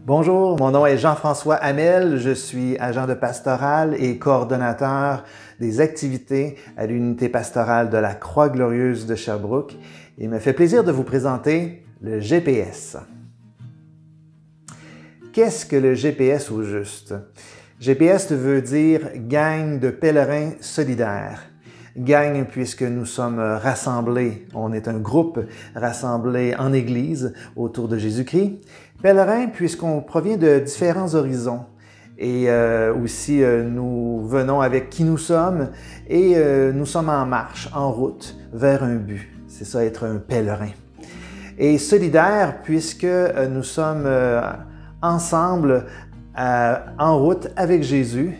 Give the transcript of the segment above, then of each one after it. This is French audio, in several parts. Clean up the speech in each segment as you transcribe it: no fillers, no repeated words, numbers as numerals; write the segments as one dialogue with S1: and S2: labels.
S1: Bonjour, mon nom est Jean-François Hamel, je suis agent de pastoral et coordonnateur des activités à l'unité pastorale de la Croix-Glorieuse de Sherbrooke. Il me fait plaisir de vous présenter le GPS. Qu'est-ce que le GPS au juste? GPS veut dire gang de pèlerins solidaires. Gang puisque nous sommes rassemblés, on est un groupe rassemblé en Église autour de Jésus-Christ. Pèlerin puisqu'on provient de différents horizons et aussi nous venons avec qui nous sommes et nous sommes en marche, en route vers un but. C'est ça être un pèlerin. Et solidaire puisque nous sommes ensemble en route avec Jésus.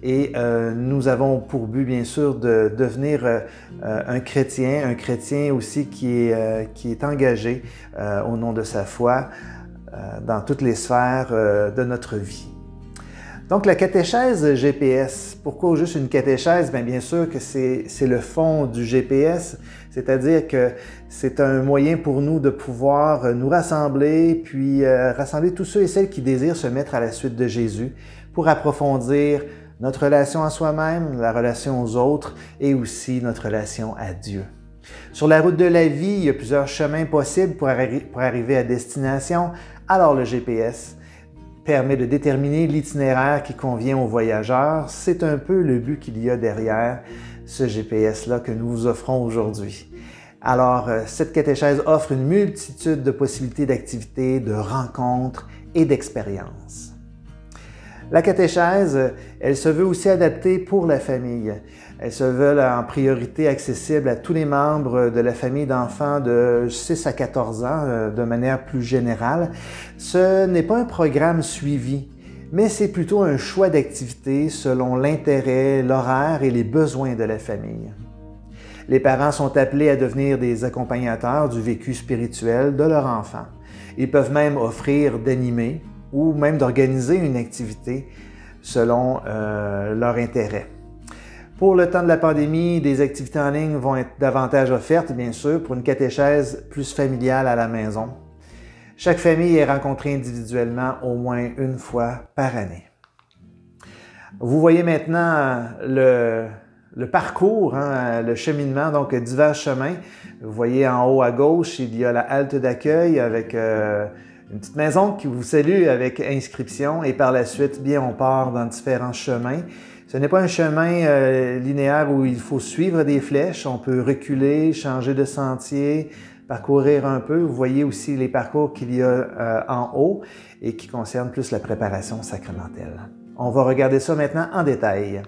S1: Et nous avons pour but, bien sûr, de devenir un chrétien aussi qui est engagé au nom de sa foi dans toutes les sphères de notre vie. Donc, la catéchèse GPS. Pourquoi juste une catéchèse? Bien sûr que c'est le fond du GPS, c'est-à-dire que c'est un moyen pour nous de pouvoir nous rassembler, puis rassembler tous ceux et celles qui désirent se mettre à la suite de Jésus pour approfondir notre relation à soi-même, la relation aux autres et aussi notre relation à Dieu. Sur la route de la vie, il y a plusieurs chemins possibles pour arriver à destination. Alors le GPS permet de déterminer l'itinéraire qui convient aux voyageurs. C'est un peu le but qu'il y a derrière ce GPS-là que nous vous offrons aujourd'hui. Alors, cette catéchèse offre une multitude de possibilités d'activités, de rencontres et d'expériences. La catéchèse, elle se veut aussi adaptée pour la famille. Elle se veut en priorité accessible à tous les membres de la famille d'enfants de 6 à 14 ans de manière plus générale. Ce n'est pas un programme suivi, mais c'est plutôt un choix d'activité selon l'intérêt, l'horaire et les besoins de la famille. Les parents sont appelés à devenir des accompagnateurs du vécu spirituel de leur enfant. Ils peuvent même offrir d'animer ou même d'organiser une activité selon leur intérêt. Pour le temps de la pandémie, des activités en ligne vont être davantage offertes, bien sûr, pour une catéchèse plus familiale à la maison. Chaque famille est rencontrée individuellement au moins une fois par année. Vous voyez maintenant le parcours, le cheminement, donc divers chemins. Vous voyez en haut à gauche, il y a la halte d'accueil avec une petite maison qui vous salue avec inscription et par la suite, bien, on part dans différents chemins. Ce n'est pas un chemin linéaire où il faut suivre des flèches. On peut reculer, changer de sentier, parcourir un peu. Vous voyez aussi les parcours qu'il y a en haut et qui concernent plus la préparation sacramentelle. On va regarder ça maintenant en détail.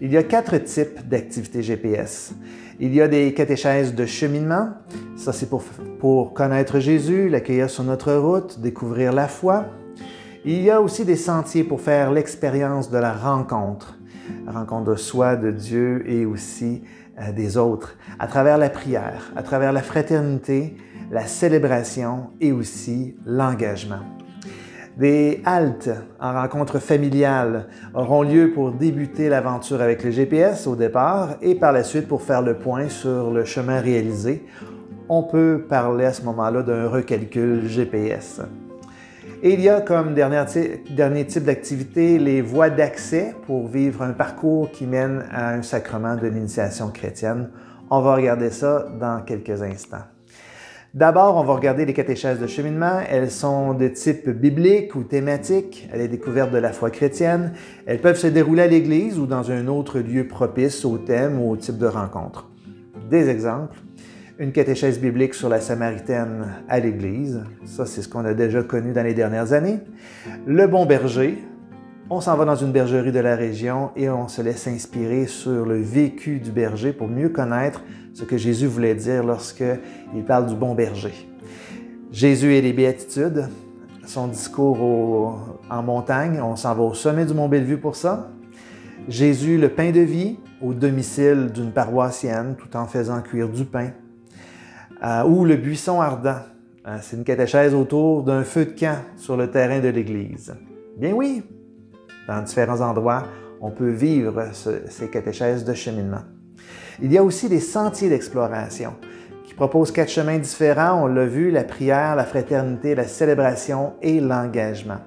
S1: Il y a 4 types d'activités GPS. Il y a des catéchèses de cheminement. Ça, c'est pour connaître Jésus, l'accueillir sur notre route, découvrir la foi. Il y a aussi des sentiers pour faire l'expérience de la rencontre de soi, de Dieu et aussi des autres, à travers la prière, à travers la fraternité, la célébration et aussi l'engagement. Des haltes en rencontre familiale auront lieu pour débuter l'aventure avec le GPS au départ et par la suite pour faire le point sur le chemin réalisé. On peut parler à ce moment-là d'un recalcul GPS. Et il y a comme dernier type d'activité les voies d'accès pour vivre un parcours qui mène à un sacrement de l'initiation chrétienne. On va regarder ça dans quelques instants. D'abord, on va regarder les catéchèses de cheminement. Elles sont de type biblique ou thématique, à la découverte de la foi chrétienne. Elles peuvent se dérouler à l'église ou dans un autre lieu propice au thème ou au type de rencontre. Des exemples. Une catéchèse biblique sur la Samaritaine à l'église. Ça, c'est ce qu'on a déjà connu dans les dernières années. Le bon berger. On s'en va dans une bergerie de la région et on se laisse inspirer sur le vécu du berger pour mieux connaître ce que Jésus voulait dire lorsqu'il parle du bon berger. Jésus et les béatitudes, son discours en montagne, on s'en va au sommet du Mont Bellevue pour ça. Jésus, le pain de vie, au domicile d'une paroissienne tout en faisant cuire du pain. Ou le buisson ardent, c'est une catéchèse autour d'un feu de camp sur le terrain de l'église. Bien oui, dans différents endroits, on peut vivre ces catéchèses de cheminement. Il y a aussi des sentiers d'exploration qui propose 4 chemins différents, on l'a vu, la prière, la fraternité, la célébration et l'engagement.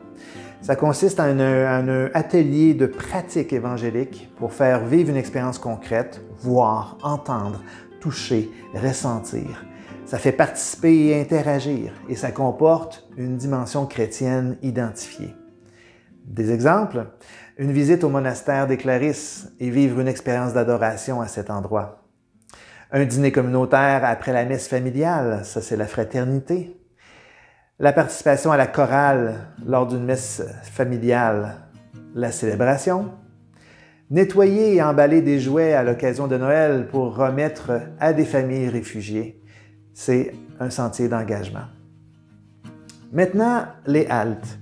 S1: Ça consiste en un atelier de pratique évangélique pour faire vivre une expérience concrète, voir, entendre, toucher, ressentir. Ça fait participer et interagir et ça comporte une dimension chrétienne identifiée. Des exemples, une visite au monastère des Clarisses et vivre une expérience d'adoration à cet endroit. Un dîner communautaire après la messe familiale, ça c'est la fraternité. La participation à la chorale lors d'une messe familiale, la célébration. Nettoyer et emballer des jouets à l'occasion de Noël pour remettre à des familles réfugiées, c'est un sentier d'engagement. Maintenant, les haltes.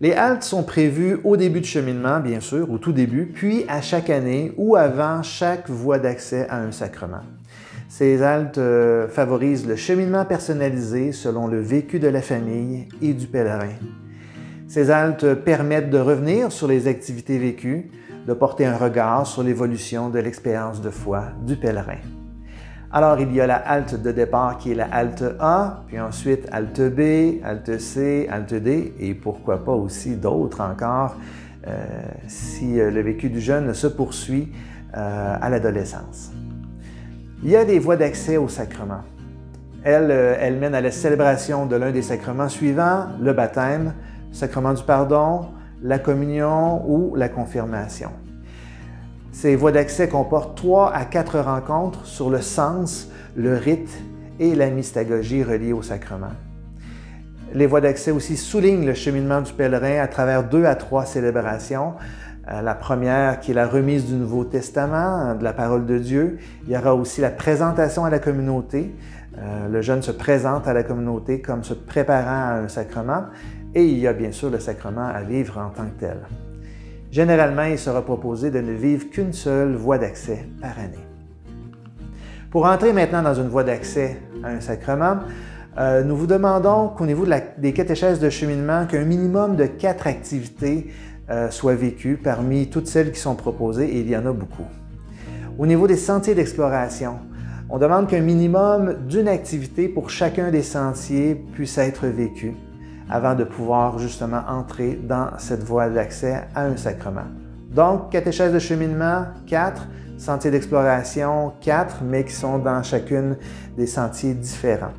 S1: Les haltes sont prévues au début du cheminement, bien sûr, au tout début, puis à chaque année ou avant chaque voie d'accès à un sacrement. Ces haltes favorisent le cheminement personnalisé selon le vécu de la famille et du pèlerin. Ces haltes permettent de revenir sur les activités vécues, de porter un regard sur l'évolution de l'expérience de foi du pèlerin. Alors, il y a la halte de départ qui est la halte A, puis ensuite halte B, halte C, halte D, et pourquoi pas aussi d'autres encore si le vécu du jeune se poursuit à l'adolescence. Il y a des voies d'accès au sacrement. Elles mènent à la célébration de l'un des sacrements suivants, le baptême, le sacrement du pardon, la communion ou la confirmation. Ces voies d'accès comportent 3 à 4 rencontres sur le sens, le rite et la mystagogie reliés au sacrement. Les voies d'accès aussi soulignent le cheminement du pèlerin à travers 2 à 3 célébrations. La première qui est la remise du Nouveau Testament, de la parole de Dieu. Il y aura aussi la présentation à la communauté. Le jeune se présente à la communauté comme se préparant à un sacrement. Et il y a bien sûr le sacrement à vivre en tant que tel. Généralement, il sera proposé de ne vivre qu'une seule voie d'accès par année. Pour entrer maintenant dans une voie d'accès à un sacrement, nous vous demandons qu'au niveau des catéchèses de cheminement, qu'un minimum de 4 activités soient vécues parmi toutes celles qui sont proposées, et il y en a beaucoup. Au niveau des sentiers d'exploration, on demande qu'un minimum d'une activité pour chacun des sentiers puisse être vécu avant de pouvoir justement entrer dans cette voie d'accès à un sacrement. Donc, catéchèse de cheminement, 4, sentiers d'exploration, 4, mais qui sont dans chacune des sentiers différents.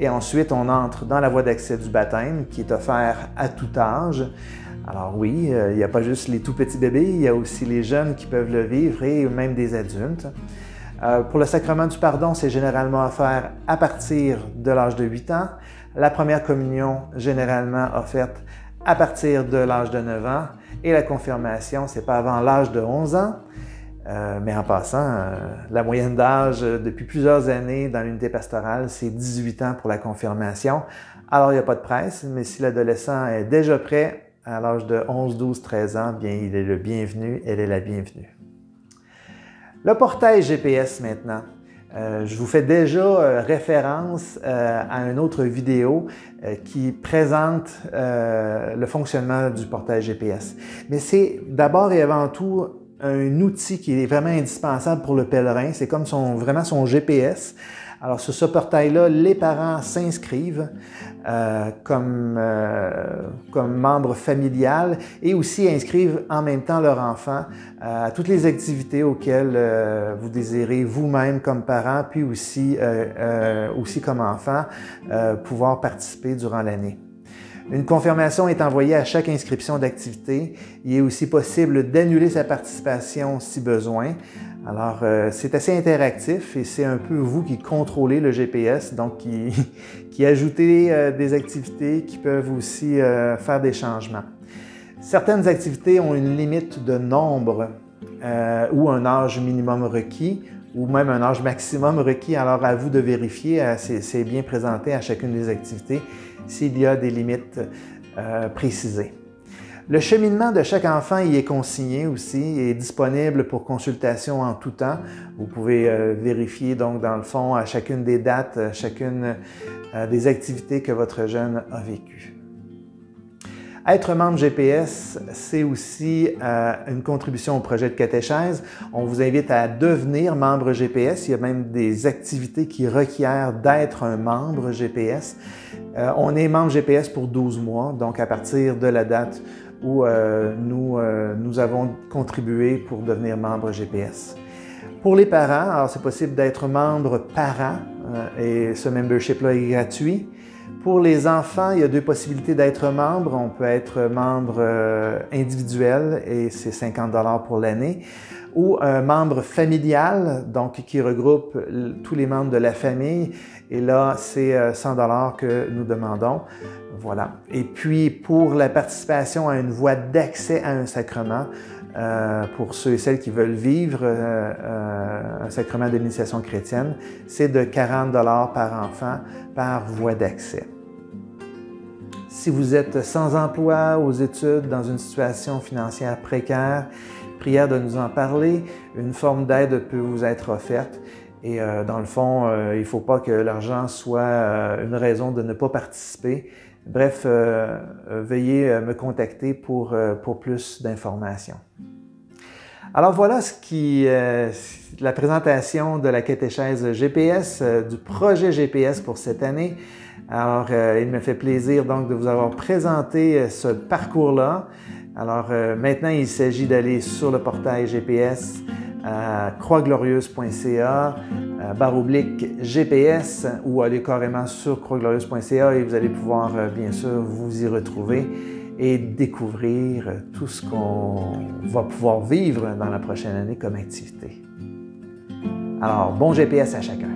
S1: Et ensuite, on entre dans la voie d'accès du baptême, qui est offert à tout âge. Alors oui, il n'y a pas juste les tout petits bébés, il y a aussi les jeunes qui peuvent le vivre et même des adultes. Pour le sacrement du pardon, c'est généralement offert à partir de l'âge de 8 ans. La première communion, généralement offerte à partir de l'âge de 9 ans. Et la confirmation, c'est pas avant l'âge de 11 ans. Mais en passant, la moyenne d'âge depuis plusieurs années dans l'unité pastorale, c'est 18 ans pour la confirmation. Alors, il n'y a pas de presse, mais si l'adolescent est déjà prêt à l'âge de 11, 12, 13 ans, bien, il est le bienvenu, elle est la bienvenue. Le portail GPS maintenant. Je vous fais déjà référence à une autre vidéo qui présente le fonctionnement du portail GPS. Mais c'est d'abord et avant tout un outil qui est vraiment indispensable pour le pèlerin. C'est comme vraiment son GPS. Alors, sur ce portail-là, les parents s'inscrivent comme membre familial et aussi inscrivent en même temps leur enfant à toutes les activités auxquelles vous désirez vous-même comme parent, puis aussi comme enfant, pouvoir participer durant l'année. Une confirmation est envoyée à chaque inscription d'activité. Il est aussi possible d'annuler sa participation si besoin. Alors, c'est assez interactif et c'est un peu vous qui contrôlez le GPS, donc qui ajoutez des activités qui peuvent aussi faire des changements. Certaines activités ont une limite de nombre ou un âge minimum requis ou même un âge maximum requis. Alors, à vous de vérifier, c'est bien présenté à chacune des activités s'il y a des limites précisées. Le cheminement de chaque enfant y est consigné aussi et est disponible pour consultation en tout temps. Vous pouvez vérifier donc dans le fond à chacune des dates, chacune des activités que votre jeune a vécues. Être membre GPS, c'est aussi une contribution au projet de catéchèse. On vous invite à devenir membre GPS. Il y a même des activités qui requièrent d'être un membre GPS. On est membre GPS pour 12 mois, donc à partir de la date où nous avons contribué pour devenir membre GPS. Pour les parents, alors c'est possible d'être membre parent et ce membership-là est gratuit. Pour les enfants, il y a deux possibilités d'être membre. On peut être membre individuel et c'est 50 $ pour l'année, ou un membre familial, donc qui regroupe tous les membres de la famille. Et là, c'est 100 $ que nous demandons. Voilà. Et puis, pour la participation à une voie d'accès à un sacrement, pour ceux et celles qui veulent vivre un sacrement d'initiation chrétienne, c'est de 40 $ par enfant par voie d'accès. Si vous êtes sans emploi, aux études, dans une situation financière précaire, prière de nous en parler. Une forme d'aide peut vous être offerte. Et dans le fond, il ne faut pas que l'argent soit une raison de ne pas participer. Bref, veuillez me contacter pour plus d'informations. Alors voilà la présentation de la catéchèse GPS, du projet GPS pour cette année. Alors, il me fait plaisir donc de vous avoir présenté ce parcours-là. Alors, maintenant, il s'agit d'aller sur le portail GPS à croixglorieuse.ca /GPS ou aller carrément sur croixglorieuse.ca et vous allez pouvoir, bien sûr, vous y retrouver et découvrir tout ce qu'on va pouvoir vivre dans la prochaine année comme activité. Alors, bon GPS à chacun!